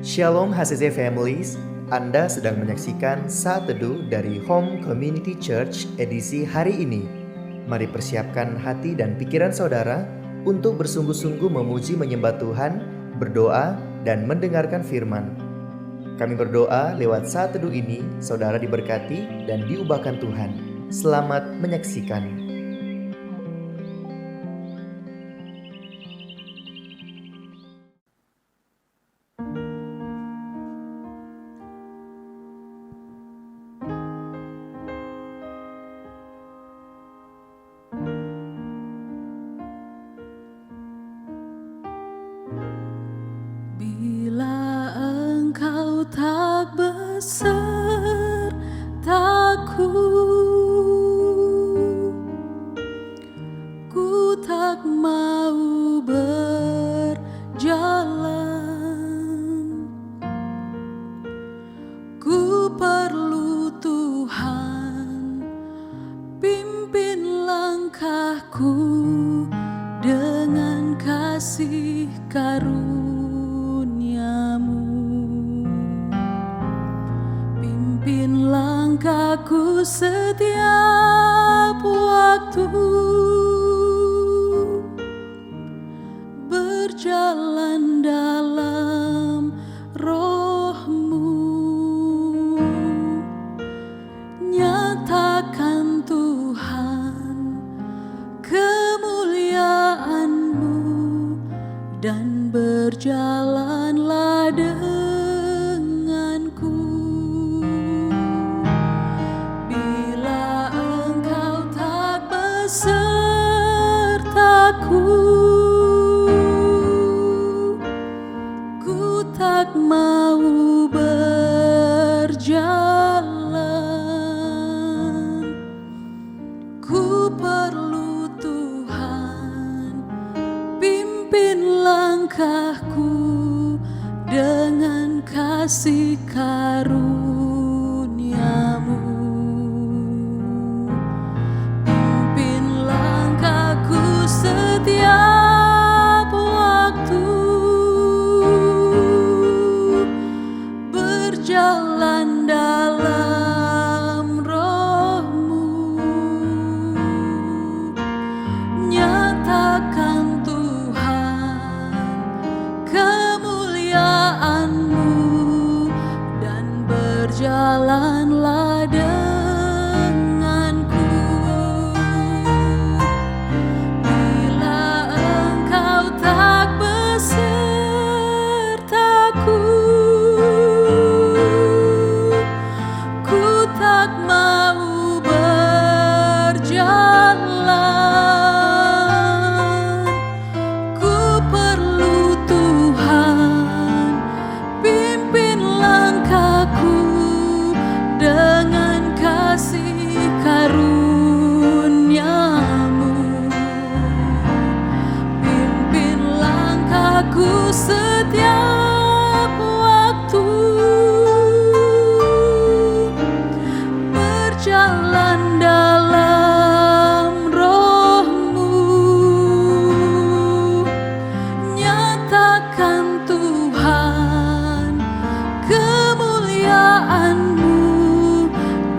Shalom HCC Families, Anda sedang menyaksikan Saat Teduh dari Home Community Church edisi hari ini. Mari persiapkan hati dan pikiran saudara untuk bersungguh-sungguh memuji menyembah Tuhan, berdoa, dan mendengarkan firman. Kami berdoa lewat Saat Teduh ini, saudara diberkati dan diubahkan Tuhan. Selamat menyaksikan. Bila engkau tak besertaku, ku tak mau berjalan. Ku perlu Tuhan, pimpin langkahku dengan kasih karunia. Pimpin langkahku setiap waktu, berjalan dalam roh-Mu. Nyatakan Tuhan kemuliaan-Mu dan berjalanlah denganku. Bila engkau tak besertaku, ku tak mau berjalan. Ku perlu Tuhan, pimpin langkahku dengan kasih karunia-Mu. Pimpin langkahku setiap waktu, berjalan dalam roh-Mu. Nyatakan Tuhan kemuliaan-Mu dan berjalanlah denganku. Bila engkau tak besertaku, ku tak mau berjalan. Ku perlu Tuhan, pimpin langkahku dengan kasih karunia-Mu. Pimpin langkahku setiap waktu, berjalan dalam roh-Mu. Nyatakan Tuhan kemuliaan-Mu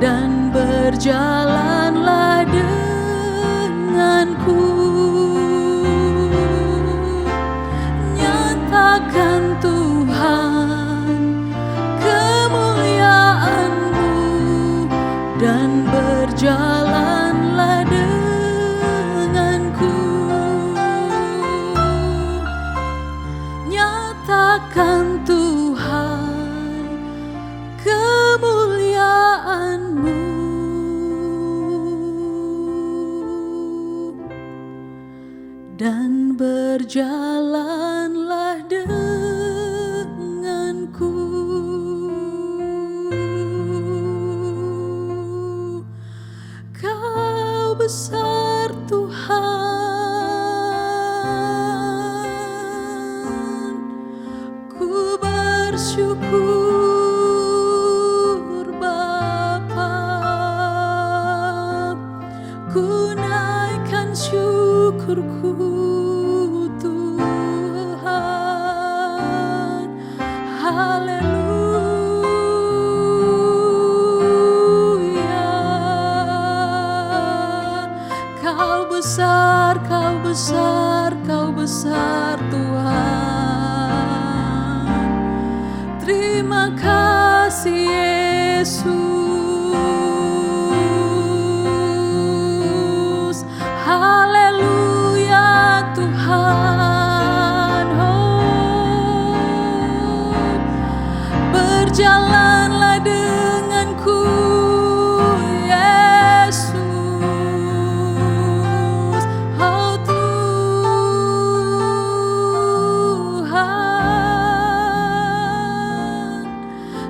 dan berjalanlah denganku. Nyatakan Tuhan kemuliaan-Mu dan berjalanlah denganku. Nyatakan Tuhan kemuliaan-Mu dan berjalanlah denganku. Kau besar Tuhan, ku bersyukur Bapa, ku naikkan syukurku Tuhan. besar Tuhan. Terima kasih Yesus. Haleluya Tuhan. Berjalanlah denganku Yesus. Oh Tuhan.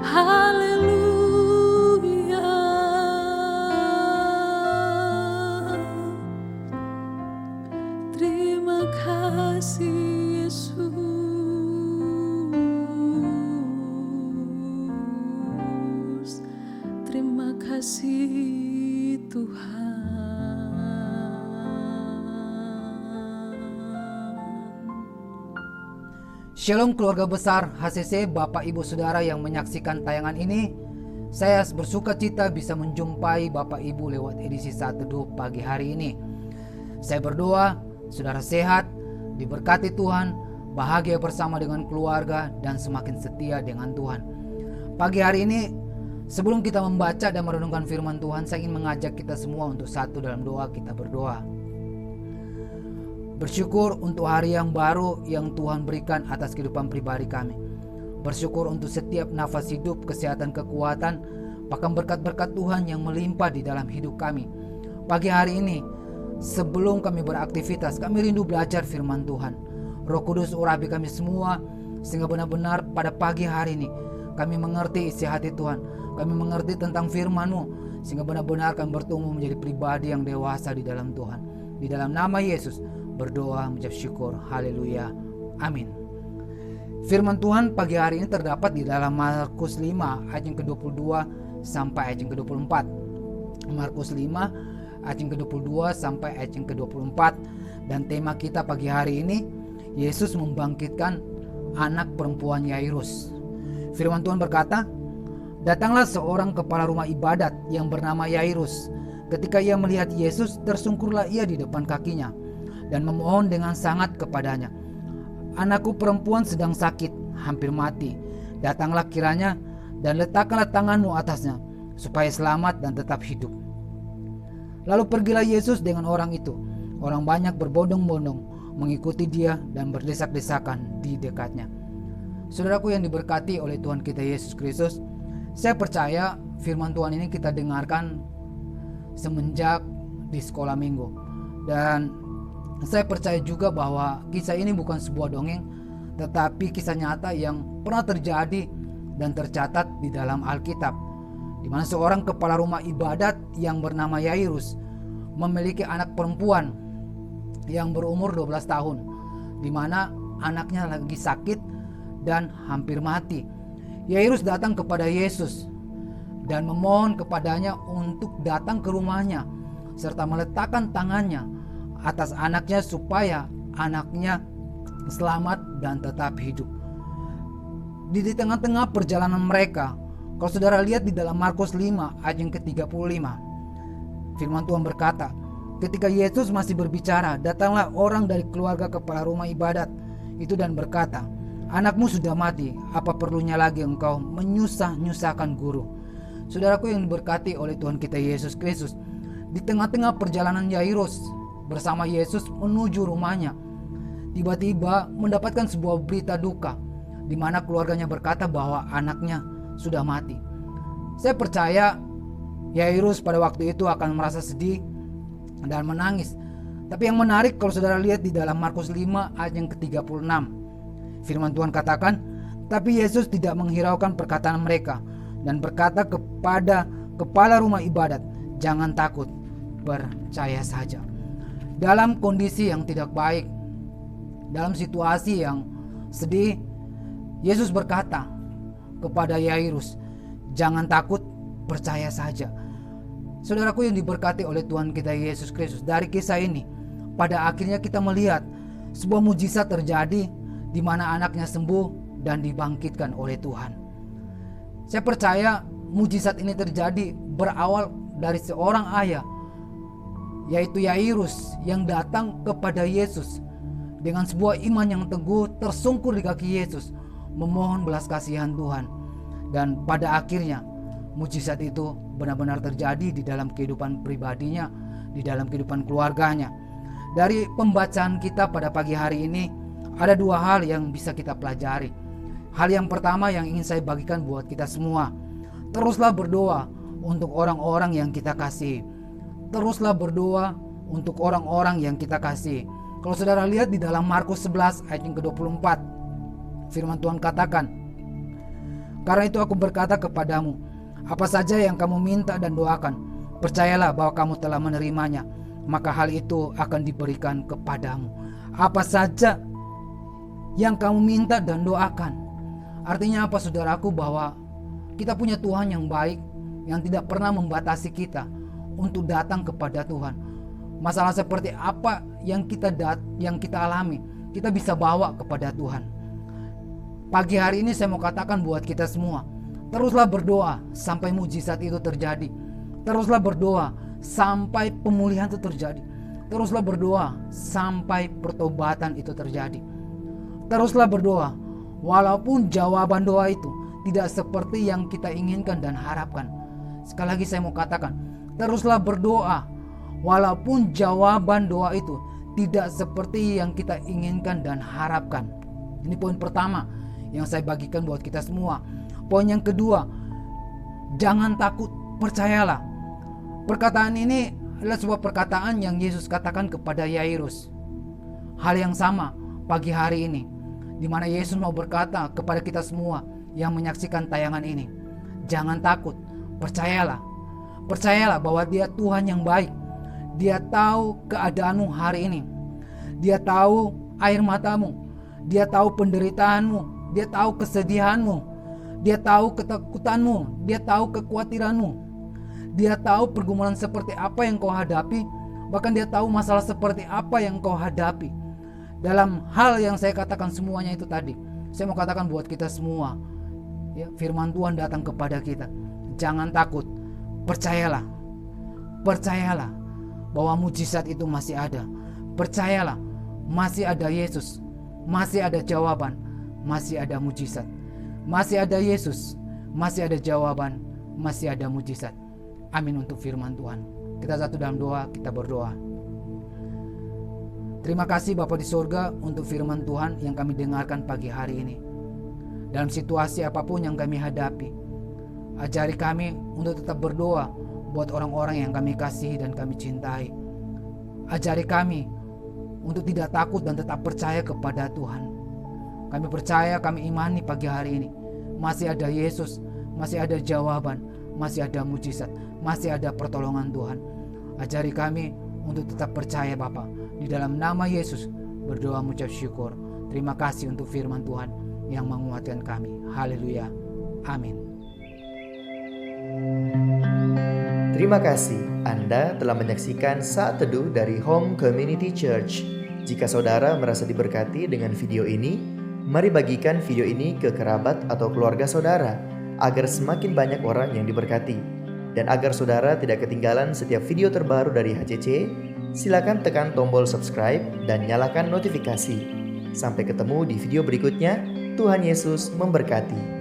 Haleluya. Terima kasih Yesus. Terima kasih Tuhan. Shalom keluarga besar HCC, Bapak Ibu Saudara yang menyaksikan tayangan ini. Saya bersuka cita bisa menjumpai Bapak Ibu lewat edisi Saat Teduh pagi hari ini. Saya berdoa saudara sehat, diberkati Tuhan, bahagia bersama dengan keluarga, dan semakin setia dengan Tuhan. Pagi hari ini, sebelum kita membaca dan merenungkan firman Tuhan, saya ingin mengajak kita semua untuk satu dalam doa. Kita berdoa. Bersyukur untuk hari yang baru yang Tuhan berikan atas kehidupan pribadi kami. Bersyukur untuk setiap nafas hidup, kesehatan, kekuatan, bahkan berkat-berkat Tuhan yang melimpah di dalam hidup kami. Pagi hari ini, sebelum kami beraktivitas, kami rindu belajar firman Tuhan. Roh Kudus urapi kami semua, sehingga benar-benar pada pagi hari ini kami mengerti isi hati Tuhan. Kami mengerti tentang firman-Mu, sehingga benar-benar kami bertumbuh menjadi pribadi yang dewasa di dalam Tuhan. Di dalam nama Yesus berdoa mengucap syukur. Haleluya. Amin. Firman Tuhan pagi hari ini terdapat di dalam Markus 5 ayat yang ke-22 sampai ayat yang ke-24. Markus 5 ayat yang ke-22 sampai ayat yang ke-24. Dan tema kita pagi hari ini, Yesus membangkitkan anak perempuan Yairus. Firman Tuhan berkata, datanglah seorang kepala rumah ibadat yang bernama Yairus. Ketika ia melihat Yesus, tersungkurlah ia di depan kakinya dan memohon dengan sangat kepadanya, anakku perempuan sedang sakit, hampir mati. Datanglah kiranya dan letakkanlah tanganmu atasnya, supaya selamat dan tetap hidup. Lalu pergilah Yesus dengan orang itu. Orang banyak berbondong-bondong mengikuti dia dan berdesak-desakan di dekatnya. Saudaraku yang diberkati oleh Tuhan kita Yesus Kristus, saya percaya firman Tuhan ini kita dengarkan semenjak di sekolah minggu. Dan saya percaya juga bahwa kisah ini bukan sebuah dongeng, tetapi kisah nyata yang pernah terjadi dan tercatat di dalam Alkitab, di mana seorang kepala rumah ibadat yang bernama Yairus memiliki anak perempuan yang berumur 12 tahun, di mana anaknya lagi sakit dan hampir mati. Yairus datang kepada Yesus dan memohon kepadanya untuk datang ke rumahnya serta meletakkan tangannya atas anaknya supaya anaknya selamat dan tetap hidup. Di tengah-tengah perjalanan mereka, kalau saudara lihat di dalam Markus 5 ayat yang ke-35, firman Tuhan berkata, ketika Yesus masih berbicara, datanglah orang dari keluarga kepala rumah ibadat itu dan berkata, anakmu sudah mati, apa perlunya lagi engkau menyusah-nyusahkan guru? Saudaraku yang diberkati oleh Tuhan kita Yesus Kristus, di tengah-tengah perjalanan Yairus bersama Yesus menuju rumahnya, tiba-tiba mendapatkan sebuah berita duka, di mana keluarganya berkata bahwa anaknya sudah mati. Saya percaya Yairus pada waktu itu akan merasa sedih dan menangis. Tapi yang menarik kalau saudara lihat di dalam Markus 5 ayat yang ke-36, firman Tuhan katakan, tapi Yesus tidak menghiraukan perkataan mereka dan berkata kepada kepala rumah ibadat, jangan takut, percaya saja. Dalam kondisi yang tidak baik, dalam situasi yang sedih, Yesus berkata kepada Yairus, jangan takut, percaya saja. Saudaraku yang diberkati oleh Tuhan kita Yesus Kristus, dari kisah ini pada akhirnya kita melihat sebuah mujizat terjadi di mana anaknya sembuh dan dibangkitkan oleh Tuhan. Saya percaya mujizat ini terjadi berawal dari seorang ayah, yaitu Yairus, yang datang kepada Yesus dengan sebuah iman yang teguh tersungkur di kaki Yesus, memohon belas kasihan Tuhan. Dan pada akhirnya mujizat itu benar-benar terjadi di dalam kehidupan pribadinya, di dalam kehidupan keluarganya. Dari pembacaan kita pada pagi hari ini, ada dua hal yang bisa kita pelajari. Hal yang pertama yang ingin saya bagikan buat kita semua, teruslah berdoa untuk orang-orang yang kita kasih. Teruslah berdoa untuk orang-orang yang kita kasih. Kalau saudara lihat di dalam Markus 11 ayat yang ke-24, firman Tuhan katakan, "Karena itu aku berkata kepadamu, apa saja yang kamu minta dan doakan, percayalah bahwa kamu telah menerimanya, maka hal itu akan diberikan kepadamu." Apa saja yang kamu minta dan doakan. Artinya apa saudaraku? Bahwa kita punya Tuhan yang baik, yang tidak pernah membatasi kita untuk datang kepada Tuhan. Masalah seperti apa yang kita alami, kita bisa bawa kepada Tuhan. Pagi hari ini saya mau katakan buat kita semua, teruslah berdoa sampai mujizat itu terjadi. Teruslah berdoa sampai pemulihan itu terjadi. Teruslah berdoa sampai pertobatan itu terjadi. Teruslah berdoa walaupun jawaban doa itu tidak seperti yang kita inginkan dan harapkan. Sekali lagi saya mau katakan, teruslah berdoa walaupun jawaban doa itu tidak seperti yang kita inginkan dan harapkan. Ini poin pertama yang saya bagikan buat kita semua. Poin yang kedua, jangan takut, percayalah. Perkataan ini adalah sebuah perkataan yang Yesus katakan kepada Yairus. Hal yang sama pagi hari ini, di mana Yesus mau berkata kepada kita semua yang menyaksikan tayangan ini, jangan takut, percayalah. Percayalah bahwa Dia Tuhan yang baik. Dia tahu keadaanmu hari ini. Dia tahu air matamu. Dia tahu penderitaanmu. Dia tahu kesedihanmu. Dia tahu ketakutanmu. Dia tahu kekhawatiranmu. Dia tahu pergumulan seperti apa yang kau hadapi. Bahkan Dia tahu masalah seperti apa yang kau hadapi. Dalam hal yang saya katakan semuanya itu tadi, saya mau katakan buat kita semua, ya, firman Tuhan datang kepada kita. Jangan takut, percayalah. Percayalah bahwa mujizat itu masih ada. Percayalah, masih ada Yesus, masih ada jawaban, masih ada mujizat. Masih ada Yesus, masih ada jawaban, masih ada mujizat. Amin untuk firman Tuhan. Kita satu dalam doa, kita berdoa. Terima kasih Bapa di surga untuk firman Tuhan yang kami dengarkan pagi hari ini. Dalam situasi apapun yang kami hadapi, ajari kami untuk tetap berdoa buat orang-orang yang kami kasih dan kami cintai. Ajari kami untuk tidak takut dan tetap percaya kepada Tuhan. Kami percaya, kami imani pagi hari ini masih ada Yesus, masih ada jawaban, masih ada mujizat, masih ada pertolongan Tuhan. Ajari kami untuk tetap percaya Bapa. Di dalam nama Yesus berdoa mengucap syukur. Terima kasih untuk firman Tuhan yang menguatkan kami. Haleluya. Amin. Terima kasih Anda telah menyaksikan Saat Teduh dari Home Community Church. Jika saudara merasa diberkati dengan video ini, mari bagikan video ini ke kerabat atau keluarga saudara agar semakin banyak orang yang diberkati. Dan agar saudara tidak ketinggalan setiap video terbaru dari HCC, silakan tekan tombol subscribe dan nyalakan notifikasi. Sampai ketemu di video berikutnya. Tuhan Yesus memberkati.